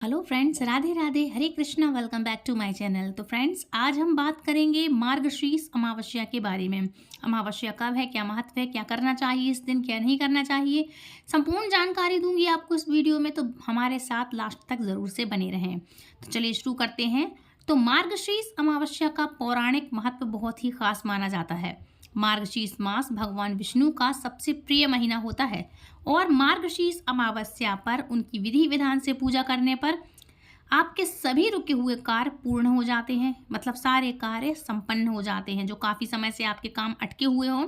Hello friends, Radhe Radhe, Hare Krishna. Welcome back to my channel. तो friends, आज हम बात करेंगे मार्गशीर्ष अमावस्या के बारे में। अमावस्या कब है, क्या महत्व है, क्या करना चाहिए इस दिन, क्या नहीं करना चाहिए, संपूर्ण जानकारी दूंगी आपको इस वीडियो में। तो हमारे साथ लास्ट तक ज़रूर से बने रहें। तो चलिए शुरू करते हैं। तो मार्गशीर्ष अमावस्या का पौराणिक महत्व बहुत ही खास माना जाता है। मार्गशीर्ष मास भगवान विष्णु का सबसे प्रिय महीना होता है और मार्गशीर्ष अमावस्या पर उनकी विधि विधान से पूजा करने पर आपके सभी रुके हुए कार्य पूर्ण हो जाते हैं। मतलब सारे कार्य संपन्न हो जाते हैं, जो काफ़ी समय से आपके काम अटके हुए हों।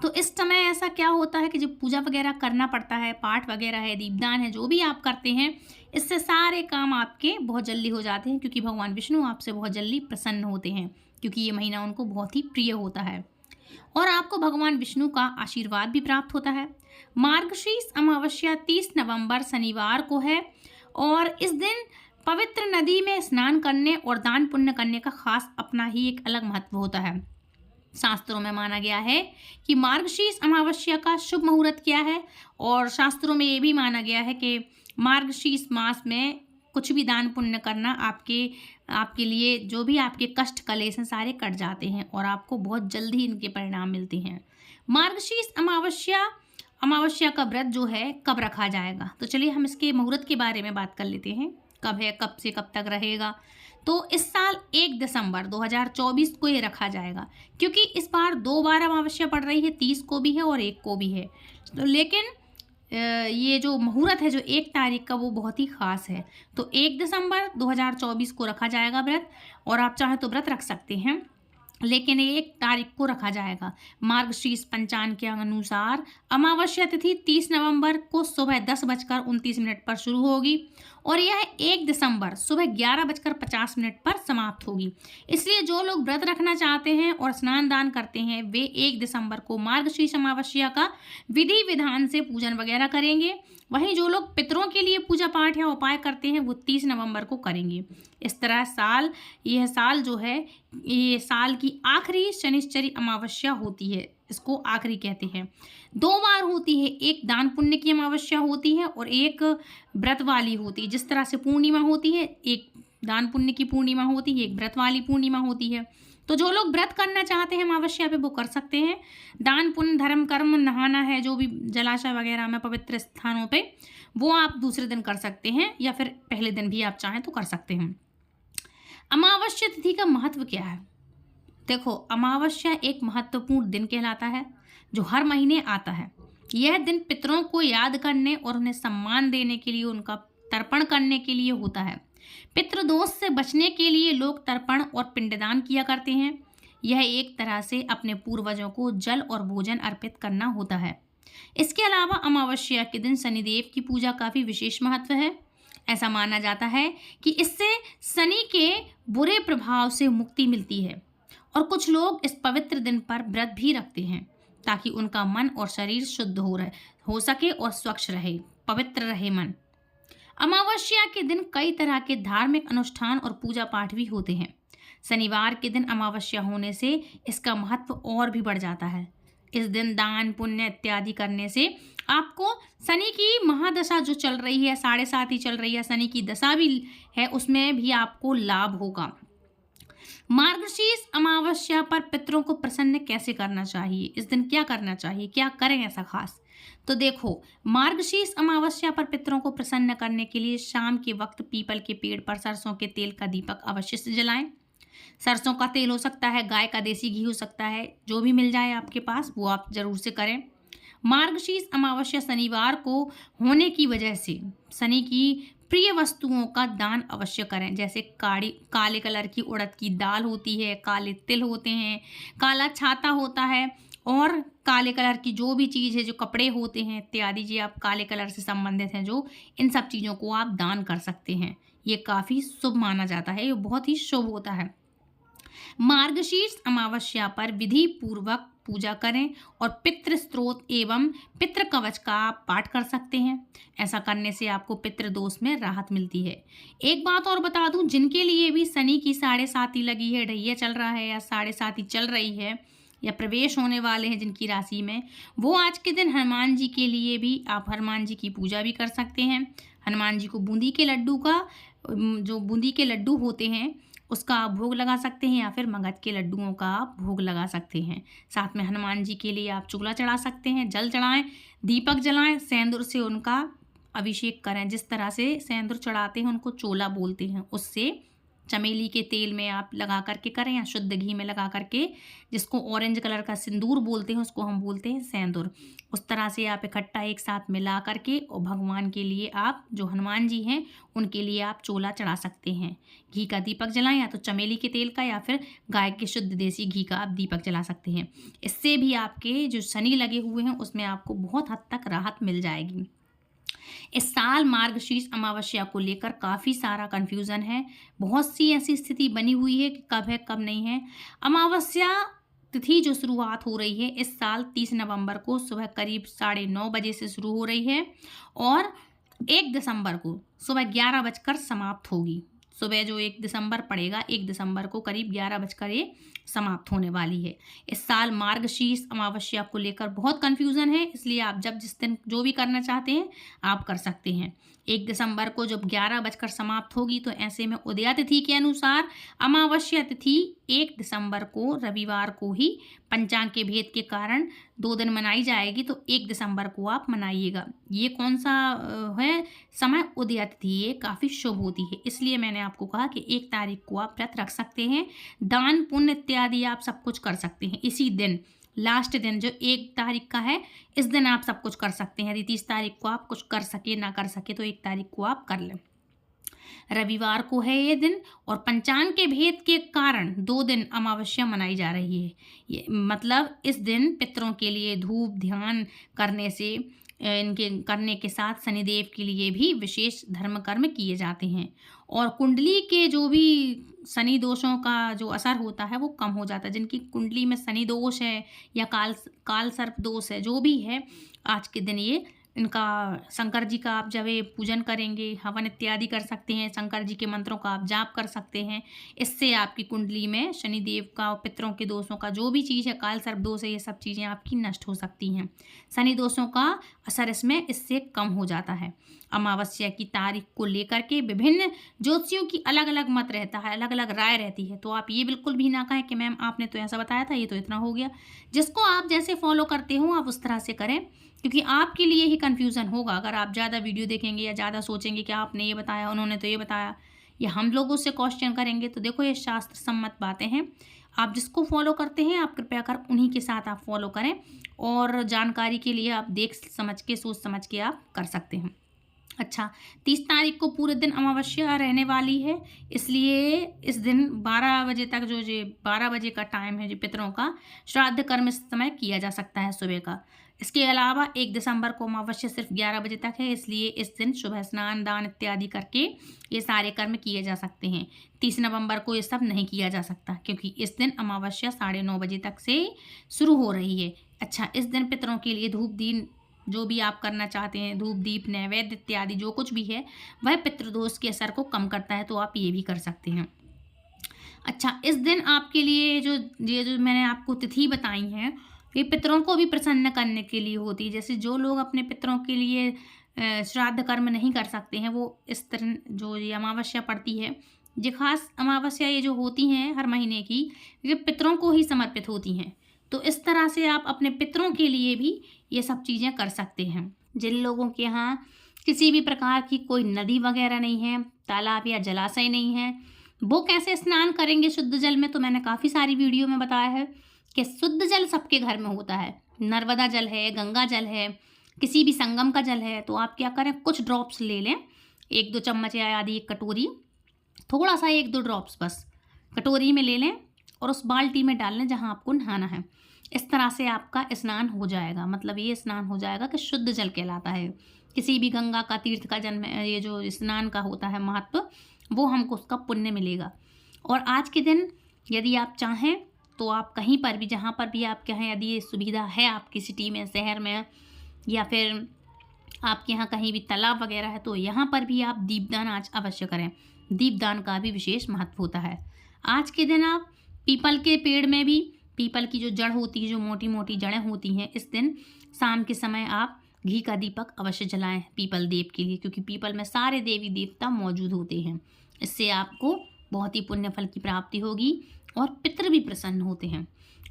तो इस समय ऐसा क्या होता है कि जब पूजा वगैरह करना पड़ता है, पाठ वगैरह है, दीपदान है, जो भी आप करते हैं, इससे सारे काम आपके बहुत जल्दी हो जाते हैं, क्योंकि भगवान विष्णु आपसे बहुत जल्दी प्रसन्न होते हैं, क्योंकि ये महीना उनको बहुत ही प्रिय होता है और आपको भगवान विष्णु का आशीर्वाद भी प्राप्त होता है। मार्गशीर्ष अमावस्या 30 नवंबर शनिवार को है और इस दिन पवित्र नदी में स्नान करने और दान पुण्य करने का खास अपना ही एक अलग महत्व होता है। शास्त्रों में माना गया है कि मार्गशीर्ष अमावस्या का शुभ मुहूर्त क्या है, और शास्त्रों में ये भी माना गया है कि मार्गशीर्ष मास में कुछ भी दान पुण्य करना आपके लिए जो भी आपके कष्ट कलेश हैं सारे कट जाते हैं और आपको बहुत जल्दी इनके परिणाम मिलते हैं। मार्गशीर्ष अमावस्या का व्रत जो है कब रखा जाएगा, तो चलिए हम इसके मुहूर्त के बारे में बात कर लेते हैं। कब है, कब से कब तक रहेगा। तो इस साल 1 दिसंबर 2024 को ये रखा जाएगा, क्योंकि इस बार 2 बार अमावस्या पड़ रही है, 30 को भी है और 1 को भी है। तो लेकिन ये जो मुहूर्त है जो 1 तारीख का, वो बहुत ही खास है। तो 1 दिसंबर 2024 को रखा जाएगा व्रत, और आप चाहें तो व्रत रख सकते हैं, लेकिन 1 तारीख को रखा जाएगा। मार्गशीर्ष पंचांग के अनुसार अमावस्या तिथि 30 नवंबर को सुबह 10:29 पर शुरू होगी और यह 1 दिसंबर सुबह 11:50 पर समाप्त होगी। इसलिए जो लोग व्रत रखना चाहते हैं और स्नान दान करते हैं, वे 1 दिसंबर को मार्गशीर्ष अमावस्या का विधि विधान से पूजन वगैरह करेंगे। वहीं जो लोग पितरों के लिए पूजा पाठ या उपाय करते हैं, वो 30 नवंबर को करेंगे। इस तरह यह साल जो है, ये साल की आखिरी शनिश्चरी अमावस्या होती है, इसको आखिरी कहते हैं। 2 बार होती है, एक दान पुण्य की अमावस्या होती है और एक व्रत वाली होती है। जिस तरह से पूर्णिमा होती है, एक दान पुण्य की पूर्णिमा होती है, एक व्रत वाली पूर्णिमा होती है। तो जो लोग व्रत करना चाहते हैं अमावस्या पे, वो कर सकते हैं। दान पुण्य धर्म कर्म नहाना है, जो भी जलाशय वगैरह में पवित्र स्थानों पे, वो आप दूसरे दिन कर सकते हैं या फिर पहले दिन भी आप चाहें तो कर सकते हैं। अमावस्या तिथि का महत्व क्या है? देखो, अमावस्या एक महत्वपूर्ण दिन कहलाता है जो हर महीने आता है। यह दिन पितरों को याद करने और उन्हें सम्मान देने के लिए, उनका तर्पण करने के लिए होता है। पितृदोष से बचने के लिए लोग तर्पण और पिंडदान किया करते हैं। यह एक तरह से अपने पूर्वजों को जल और भोजन अर्पित करना होता है। इसके अलावा अमावस्या के दिन शनिदेव की पूजा काफ़ी विशेष महत्व है। ऐसा माना जाता है कि इससे शनि के बुरे प्रभाव से मुक्ति मिलती है और कुछ लोग इस पवित्र दिन पर व्रत भी रखते हैं ताकि उनका मन और शरीर शुद्ध हो सके और स्वच्छ रहे, पवित्र रहे मन। अमावस्या के दिन कई तरह के धार्मिक अनुष्ठान और पूजा पाठ भी होते हैं। शनिवार के दिन अमावस्या होने से इसका महत्व और भी बढ़ जाता है। इस दिन दान पुण्य इत्यादि करने से आपको शनि की महादशा जो चल रही है, 7.5 चल रही है, शनि की दशा भी है, उसमें भी आपको लाभ होगा। मार्गशीर्ष अमावस्या पर पितरों को प्रसन्न कैसे करना चाहिए, इस दिन क्या करना चाहिए, क्या करें ऐसा खास? तो देखो, मार्गशीर्ष अमावस्या पर पितरों को प्रसन्न करने के लिए शाम के वक्त पीपल के पेड़ पर सरसों के तेल का दीपक अवश्य से जलाएं। सरसों का तेल हो सकता है, गाय का देसी घी हो सकता है, जो भी मिल जाए आपके पास वो आप जरूर से करें। मार्गशीर्ष अमावस्या शनिवार को होने की वजह से शनि की प्रिय वस्तुओं का दान अवश्य करें। जैसे काले कलर की उड़द की दाल होती है, काले तिल होते हैं, काला छाता होता है और काले कलर की जो भी चीज़ है, जो कपड़े होते हैं इत्यादि, जी आप काले कलर से संबंधित हैं जो, इन सब चीज़ों को आप दान कर सकते हैं। ये काफ़ी शुभ माना जाता है, ये बहुत ही शुभ होता है। मार्गशीर्ष अमावस्या पर विधि पूर्वक पूजा करें और पितृ स्त्रोत एवं पितृ कवच का आप पाठ कर सकते हैं। ऐसा करने से आपको पितृ दोष में राहत मिलती है। एक बात और बता दूं, जिनके लिए भी शनि की 7.5 लगी है, ढैया चल रहा है या 7.5 चल रही है या प्रवेश होने वाले हैं जिनकी राशि में, वो आज के दिन हनुमान जी के लिए भी आप हनुमान जी की पूजा भी कर सकते हैं। हनुमान जी को बूंदी के लड्डू का जो बूंदी के लड्डू होते हैं उसका आप भोग लगा सकते हैं, या फिर मगध के लड्डुओं का आप भोग लगा सकते हैं। साथ में हनुमान जी के लिए आप चूल्हा चढ़ा सकते हैं, जल चढ़ाएं, दीपक जलाएं, सेंदूर से उनका अभिषेक करें। जिस तरह से सेंदूर चढ़ाते हैं उनको चोला बोलते हैं, उससे चमेली के तेल में आप लगा करके करें या शुद्ध घी में लगा करके, जिसको ऑरेंज कलर का सिंदूर बोलते हैं उसको हम बोलते हैं सेंदूर। उस तरह से आप इकट्ठा एक साथ मिला करके और भगवान के लिए आप जो हनुमान जी हैं उनके लिए आप चोला चढ़ा सकते हैं। घी का दीपक जलाएं, या तो चमेली के तेल का या फिर गाय के शुद्ध देसी घी का आप दीपक जला सकते हैं। इससे भी आपके जो शनि लगे हुए हैं उसमें आपको बहुत हद तक राहत मिल जाएगी। इस साल मार्गशीर्ष अमावस्या को लेकर काफ़ी सारा कन्फ्यूज़न है, बहुत सी ऐसी स्थिति बनी हुई है कि कब है कब नहीं है। अमावस्या तिथि जो शुरुआत हो रही है इस साल 30 नवंबर को सुबह करीब 9:30 बजे से शुरू हो रही है और 1 दिसंबर को सुबह 11 बजकर समाप्त होगी। सुबह जो 1 दिसंबर पड़ेगा 1 दिसंबर को करीब 11 बजकर ये समाप्त होने वाली है। इस साल मार्गशीर्ष अमावस्या को लेकर बहुत कन्फ्यूज़न है, इसलिए आप जब जिस दिन जो भी करना चाहते हैं आप कर सकते हैं। 1 दिसंबर को जब 11 बजकर समाप्त होगी तो ऐसे में उदया तिथि के अनुसार अमावस्या तिथि 1 दिसंबर को रविवार को ही पंचांग के भेद के कारण 2 दिन मनाई जाएगी, तो 1 दिसंबर को आप मनाइएगा। ये कौन सा है समय? उदया तिथि, ये काफ़ी शुभ होती है, इसलिए मैंने आपको कहा कि 1 तारीख को आप व्रत रख सकते हैं। दान पुण्य इत्यादि आप सब कुछ कर सकते हैं इसी दिन, लास्ट दिन जो 1 तारीख का है इस दिन आप सब कुछ कर सकते हैं। यदि 30 तारीख को आप कुछ कर सके ना कर सके तो 1 तारीख को आप कर लें। रविवार को है ये दिन और पंचांग के भेद के कारण 2 दिन अमावस्या मनाई जा रही है। ये मतलब इस दिन पितरों के लिए धूप ध्यान करने से इनके करने के साथ शनिदेव के लिए भी विशेष धर्म कर्म किए जाते हैं और कुंडली के जो भी शनि दोषों का जो असर होता है वो कम हो जाता है। जिनकी कुंडली में शनि दोष है या काल सर्प दोष है, जो भी है, आज के दिन ये इनका शंकर जी का आप जब ये पूजन करेंगे, हवन इत्यादि कर सकते हैं, शंकर जी के मंत्रों का आप जाप कर सकते हैं। इससे आपकी कुंडली में शनिदेव का और पितरों के दोषों का जो भी चीज़ है, काल सर्प दोष है, ये सब चीज़ें आपकी नष्ट हो सकती हैं। शनि दोषों का असर इसमें इससे कम हो जाता है। अमावस्या की तारीख को लेकर के विभिन्न ज्योतिषियों की अलग अलग मत रहता है, अलग अलग राय रहती है, तो आप ये बिल्कुल भी ना कहें कि मैम आपने तो ऐसा बताया था, ये तो इतना हो गया। जिसको आप जैसे फॉलो करते हो आप उस तरह से करें, क्योंकि आपके लिए ही कन्फ्यूज़न होगा अगर आप ज़्यादा वीडियो देखेंगे या ज़्यादा सोचेंगे कि आपने ये बताया, उन्होंने तो ये बताया, या हम लोगों से क्वेश्चन करेंगे। तो देखो ये शास्त्र सम्मत बातें हैं, आप जिसको फॉलो करते हैं आप कृपया कर उन्हीं के साथ आप फॉलो करें और जानकारी के लिए आप देख समझ के सोच समझ के आप कर सकते हैं। अच्छा, 30 तारीख को पूरे दिन अमावस्या रहने वाली है, इसलिए इस दिन 12 बजे तक जो 12 बजे का टाइम है जो पितरों का श्राद्ध कर्म इस समय किया जा सकता है सुबह का। इसके अलावा 1 दिसंबर को अमावस्या सिर्फ 11 बजे तक है, इसलिए इस दिन सुबह स्नान दान इत्यादि करके ये सारे कर्म किए जा सकते हैं। 30 नवंबर को ये सब नहीं किया जा सकता क्योंकि इस दिन अमावस्या 9:30 बजे तक से शुरू हो रही है। अच्छा, इस दिन पितरों के लिए धूप दीन जो भी आप करना चाहते हैं, धूप दीप नैवेद्य इत्यादि जो कुछ भी है वह पितृदोष के असर को कम करता है, तो आप ये भी कर सकते हैं। अच्छा, इस दिन आपके लिए जो मैंने आपको तिथि बताई हैं ये पितरों को भी प्रसन्न करने के लिए होती है। जैसे जो लोग अपने पितरों के लिए श्राद्ध कर्म नहीं कर सकते हैं, वो इस तरह जो ये अमावस्या पड़ती है, ये खास अमावस्या ये जो होती हैं हर महीने की, ये पितरों को ही समर्पित होती हैं। तो इस तरह से आप अपने पितरों के लिए भी ये सब चीज़ें कर सकते हैं। जिन लोगों के यहाँ किसी भी प्रकार की कोई नदी वगैरह नहीं है, तालाब या जलाशय नहीं है, वो कैसे स्नान करेंगे शुद्ध जल में, तो मैंने काफ़ी सारी वीडियो में बताया है कि शुद्ध जल सबके घर में होता है। नर्मदा जल है, गंगा जल है, किसी भी संगम का जल है, तो आप क्या करें, कुछ ड्रॉप्स ले लें, 1-2 चम्मच या आदि 1 कटोरी, थोड़ा सा 1-2 ड्रॉप्स बस कटोरी में ले लें और उस बाल्टी में डाल लें जहाँ आपको नहाना है। इस तरह से आपका स्नान हो जाएगा, मतलब ये स्नान हो जाएगा कि शुद्ध जल कहलाता है। किसी भी गंगा का तीर्थ का जन्म ये जो स्नान का होता है महत्व, वो हमको उसका पुण्य मिलेगा। और आज के दिन यदि आप चाहें तो आप कहीं पर भी, जहाँ पर भी आप कहें, यदि ये सुविधा है आपकी सिटी में, शहर में, या फिर आपके यहाँ कहीं भी तालाब वगैरह है, तो यहाँ पर भी आप दीपदान आज अवश्य करें। दीपदान का भी विशेष महत्व होता है। आज के दिन आप पीपल के पेड़ में भी, पीपल की जो जड़ होती है, जो मोटी मोटी जड़ें होती हैं, इस दिन शाम के समय आप घी का दीपक अवश्य जलाएं पीपल देव के लिए, क्योंकि पीपल में सारे देवी देवता मौजूद होते हैं। इससे आपको बहुत ही पुण्य फल की प्राप्ति होगी और पितृ भी प्रसन्न होते हैं।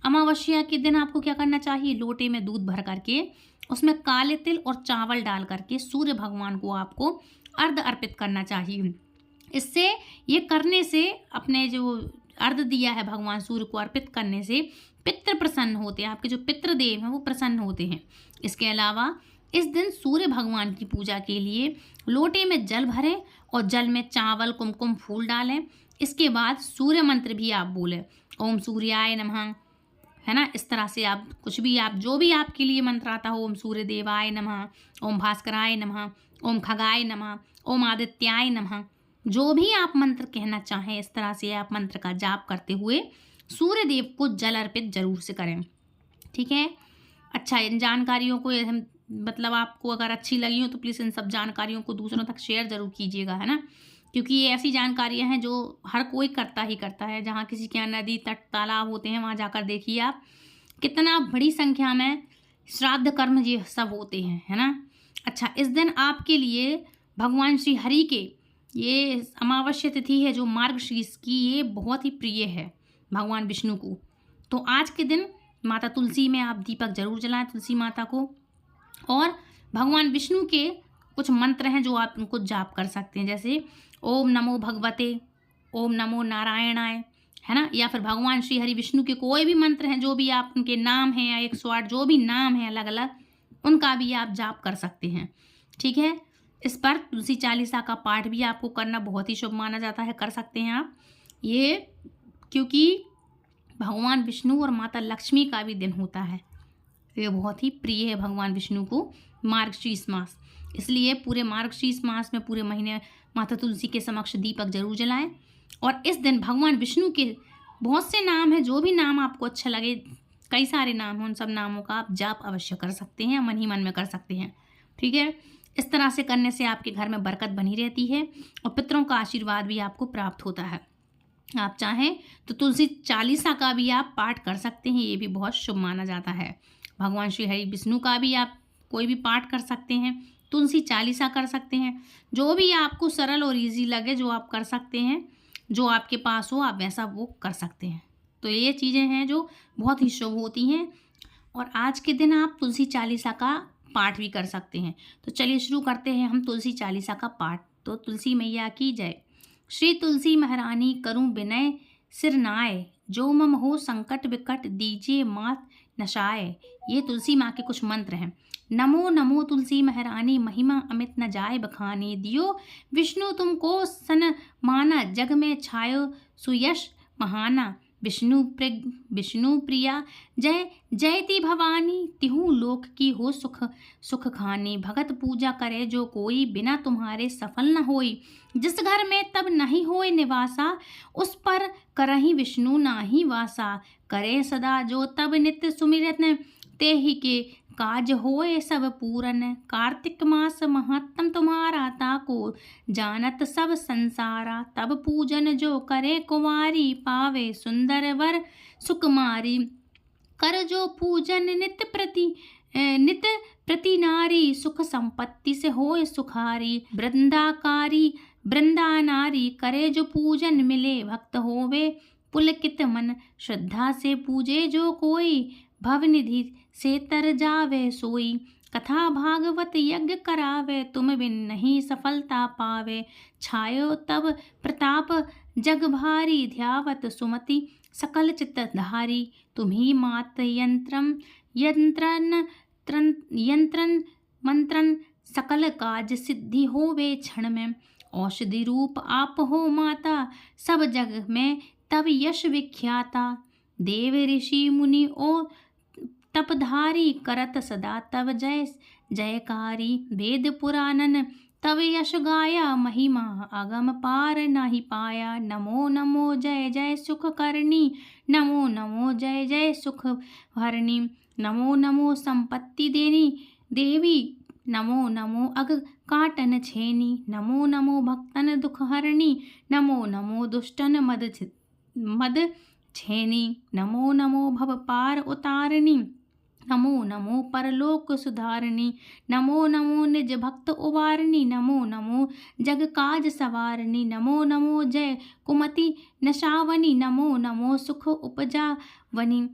अमावस्या के दिन आपको क्या करना चाहिए, लोटे में दूध भर करके उसमें काले तिल और चावल डाल करके सूर्य भगवान को आपको अर्घ अर्पित करना चाहिए। इससे ये करने से अपने जो अर्घ दिया है भगवान सूर्य को अर्पित करने से पितृ प्रसन्न होते हैं, आपके जो पितृदेव हैं वो प्रसन्न होते हैं। इसके अलावा इस दिन सूर्य भगवान की पूजा के लिए लोटे में जल भरें और जल में चावल कुमकुम फूल डालें। इसके बाद सूर्य मंत्र भी आप बोलें, ओम सूर्याय नमः, है ना। इस तरह से आप कुछ भी, आप जो भी आपके लिए मंत्र आता हो, ओम सूर्य देवाय नमः, ओम भास्कराय नमः, ओम खगाय नमः, ओम आदित्याय नमः, जो भी आप मंत्र कहना चाहें इस तरह से आप मंत्र का जाप करते हुए सूर्य देव को जल अर्पित जरूर से करें। ठीक है। अच्छा, इन जानकारियों को हम मतलब आपको अगर अच्छी लगी हो तो प्लीज़ इन सब जानकारियों को दूसरों तक शेयर ज़रूर कीजिएगा, है ना, क्योंकि ये ऐसी जानकारियां हैं जो हर कोई करता ही करता है। जहाँ किसी के यहाँ नदी तट तालाब होते हैं वहाँ जाकर देखिए आप, कितना बड़ी संख्या में श्राद्ध कर्म ये सब होते हैं, है ना। अच्छा, इस दिन आपके लिए भगवान श्री हरि के ये अमावस्या तिथि है जो मार्गशीर्ष की, ये बहुत ही प्रिय है भगवान विष्णु को। तो आज के दिन माता तुलसी में आप दीपक जरूर जलाएं, तुलसी माता को। और भगवान विष्णु के कुछ मंत्र हैं जो आप उनको जाप कर सकते हैं, जैसे ओम नमो भगवते, ओम नमो नारायणाय, है ना, या फिर भगवान श्री हरि विष्णु के कोई भी मंत्र हैं, जो भी आप उनके नाम हैं या 108 जो भी नाम हैं अलग अलग, उनका भी आप जाप कर सकते हैं। ठीक है। इस पर तुलसी चालीसा का पाठ भी आपको करना बहुत ही शुभ माना जाता है, कर सकते हैं आप ये, क्योंकि भगवान विष्णु और माता लक्ष्मी का भी दिन होता है। ये बहुत ही प्रिय है भगवान विष्णु को मार्गशीर्ष मास, इसलिए पूरे मार्गशीर्ष मास में पूरे महीने माता तुलसी के समक्ष दीपक जरूर जलाएं। और इस दिन भगवान विष्णु के बहुत से नाम हैं, जो भी नाम आपको अच्छा लगे, कई सारे नाम हैं, उन सब नामों का आप जाप अवश्य कर सकते हैं, मन ही मन में कर सकते हैं। ठीक है। इस तरह से करने से आपके घर में बरकत बनी रहती है और पितरों का आशीर्वाद भी आपको प्राप्त होता है। आप चाहें तो तुलसी चालीसा का भी आप पाठ कर सकते हैं, ये भी बहुत शुभ माना जाता है। भगवान श्री हरि विष्णु का भी आप कोई भी पाठ कर सकते हैं, तुलसी चालीसा कर सकते हैं, जो भी आपको सरल और इजी लगे जो आप कर सकते हैं, जो आपके पास हो आप वैसा वो कर सकते हैं। तो ये चीज़ें हैं जो बहुत ही शुभ होती हैं। और आज के दिन आप तुलसी चालीसा का पाठ भी कर सकते हैं। तो चलिए शुरू करते हैं हम तुलसी चालीसा का पाठ। तो तुलसी मैया की जय। श्री तुलसी महारानी करूं विनय सिर नाय, जो मम हो संकट विकट दीजिए मात नशाए। ये तुलसी माँ के कुछ मंत्र हैं। नमो नमो तुलसी महारानी, महिमा अमित न जाय बखानी। दियो विष्णु तुमको सन माना, जग में छायो सुयश महाना। विष्णु प्रिया जय जयति भवानी, तिहु लोक की हो सुख सुख खानी। भगत पूजा करे जो कोई, बिना तुम्हारे सफल न होई। जिस घर में तब नहीं होए निवासा, उस पर करहि विष्णु नाही वासा। करे सदा जो तब नित्य सुमिरन, ते ही के काज होए सब पूरन। कार्तिक मास महत्तम तुम्हारा, ताको जानत सब संसारा। तब पूजन जो करे कुंवारी, पावे सुंदर वर सुकुमारी। कर जो पूजन नित प्रति नारी, सुख संपत्ति से होए सुखारी। वृंदा नारी करे जो पूजन, मिले भक्त होवे पुलकित मन। श्रद्धा से पूजे जो कोई, भवनिधि से तर जावे सोई। कथा भागवत यज्ञ करावे, तुम बिन नहीं सफलता पावे। छायो तब प्रताप जग भारी, ध्यावत सुमति सकल चित्तधारी। तुम्ही मात यंत्रन मंत्रन, सकल काज सिद्धि होवे क्षण में। औषधि रूप आप हो माता, सब जग में तब यश विख्याता। देव ऋषि मुनि ओ तपधारी, करत सदा तब जय जयकारी। वेद पुराणन तब यश गाया, महिमा अगम पार नहीं पाया। नमो नमो जय जय सुख करनी, नमो नमो जय जय सुख हरणी। नमो नमो संपत्ति देनी देवी, नमो नमो अग काटन छेनी। नमो नमो भक्तन दुख हरणी, नमो नमो दुष्टन मद छेनी। नमो नमो भव पार उतारनी, नमो नमो परलोक सुधारिणी, नमो नमो निज भक्त उबारिणी, नमो नमो जग काज सवारिणी, नमो नमो जय कुमति नशावनी, नमो नमो सुख उपजावनी।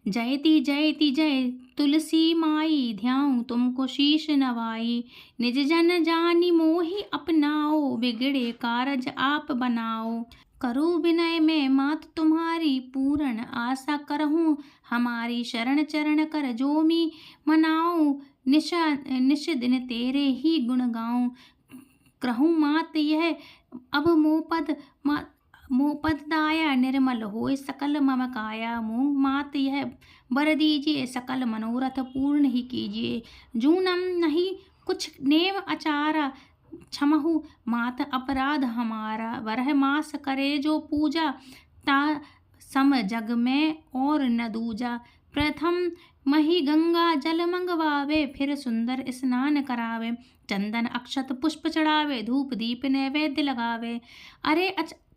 जयति जयति जय तुलसी माई, ध्याऊं तुमको शीश नवाई। निज जन जानी मोहि अपनाओ, बिगड़े कारज आप बनाओ। करूँ विनय में मात तुम्हारी, पूर्ण आशा करहूँ हमारी। शरण चरण कर जोमी मनाऊं, निश दिन तेरे ही गुण गाऊं। कहूँ मात यह अब मोपद दाया, निर्मल होय सकल मम काया। मोह मात यह वर दीजिए, सकल मनोरथ पूर्ण ही कीजिए। जूनम नहीं कुछ नेम अचारा, क्षमहु मात अपराध हमारा। वरह मास करे जो पूजा, ता सम जग में और न दूजा। प्रथम मही गंगा जल मंगवावे, फिर सुंदर स्नान करावे। चंदन अक्षत पुष्प चढ़ावे, धूप दीप नैवेद्य लगावे।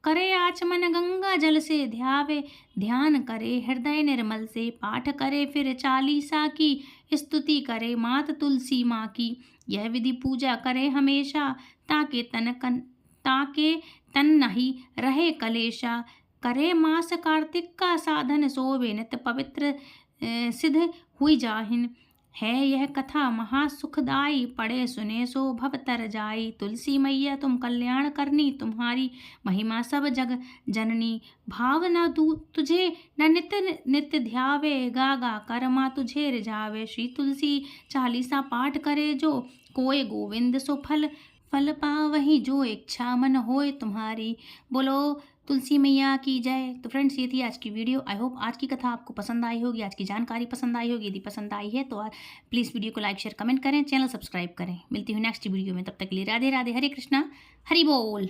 करे आचमन गंगा जल से ध्यावे, ध्यान करे हृदय निर्मल से। पाठ करे फिर चालीसा की, स्तुति करे मात तुलसी माँ की। यह विधि पूजा करे हमेशा, ताके तन नहीं रहे कलेशा। करे मास कार्तिक का साधन, सोवे नित पवित्र सिद्ध हुई जाहिन। है यह कथा महासुखदाई, पढ़े सुने सो भव तर जाई। तुलसी मैया तुम कल्याण करनी, तुम्हारी महिमा सब जग जननी। भाव न तुझे न नित्य नित्य ध्यावे, गा गा कर माँ तुझे रिझावे। श्री तुलसी चालीसा पाठ करे जो, कोय गोविंद सो फल पावहि। जो इच्छा मन होए तुम्हारी, बोलो तुलसी मैया की जय। तो फ्रेंड्स, ये थी आज की वीडियो। आई होप आज की कथा आपको पसंद आई होगी, आज की जानकारी पसंद आई होगी। यदि पसंद आई है तो प्लीज़ वीडियो को लाइक शेयर कमेंट करें, चैनल सब्सक्राइब करें। मिलती हूँ नेक्स्ट वीडियो में, तब तक के लिए राधे राधे, हरे कृष्णा, हरि बोल।